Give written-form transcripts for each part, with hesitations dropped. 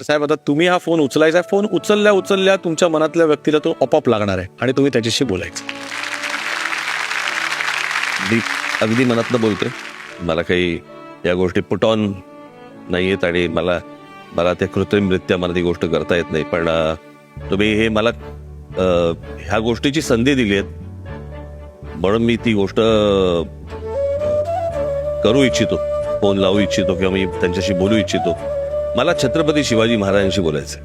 साहेब आता तुम्ही हा फोन उचलायचा, फोन उचलल्या उचलल्या तुमच्या मनातल्या व्यक्तीला तो आपोआप लागणार आहे आणि तुम्ही त्याच्याशी बोलायचं. मी अगदी मनातनं बोलतोय. मला काही या गोष्टी पुट ऑन नाही आहेत आणि मला त्या कृत्रिमरित्या मला ती गोष्ट करता येत नाही. पण तुम्ही हे मला ह्या गोष्टीची संधी दिली आहे म्हणून मी ती गोष्ट करू इच्छितो, फोन लावू इच्छितो किंवा मी त्यांच्याशी बोलू इच्छितो. मला छत्रपती शिवाजी महाराजांशी बोलायचं.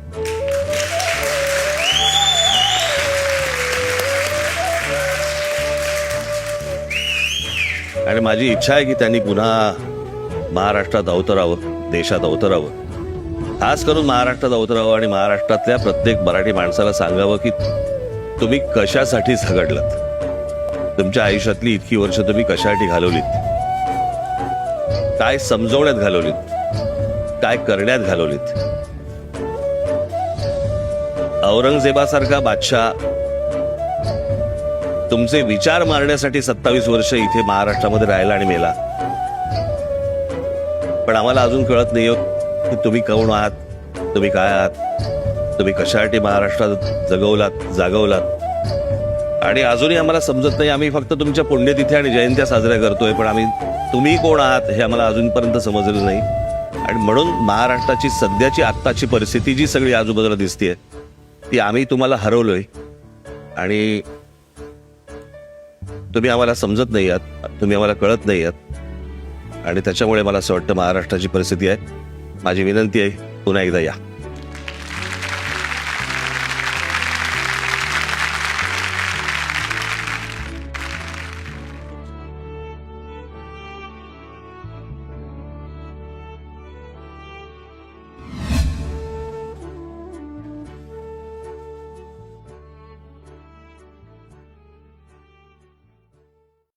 आणि माझी इच्छा आहे की त्यांनी पुन्हा महाराष्ट्रात अवतरावं, देशात अवतरावं, खास करून महाराष्ट्रात अवतरावं आणि महाराष्ट्रातल्या प्रत्येक मराठी माणसाला सांगावं की तुम्ही कशासाठी झगडलात, तुमच्या आयुष्यातली इतकी वर्ष तुम्ही कशासाठी घालवलीत, काय समजवण्यात घालवलीत, काय करण्यात घालवलीत. औरंगजेबासारखा बादशाह तुमचे विचार मारण्यासाठी 27 वर्ष इथे महाराष्ट्रामध्ये राहिला आणि मेला. पण आम्हाला अजून कळत नाही की तुम्ही कोण आहात, तुम्ही काय आहात, तुम्ही कशासाठी महाराष्ट्रात जागवलात. आणि अजूनही आम्हाला समजत नाही. आम्ही फक्त तुमच्या पुण्यतिथी आणि जयंत्या साजऱ्या करतोय, पण तुम्ही कोण आहात हे आम्हाला अजूनपर्यंत समजलं नाही. आणि म्हणून महाराष्ट्राची सध्याची आत्ताची परिस्थिती जी सगळी आजूबाजूला दिसतेय ती आम्ही तुम्हाला हरवलोय आणि तुम्ही आम्हाला समजत नाही आहात, तुम्ही आम्हाला कळत नाही आहात. आणि त्याच्यामुळे मला असं वाटतं महाराष्ट्राची परिस्थिती आहे. माझी विनंती आहे पुन्हा एकदा या.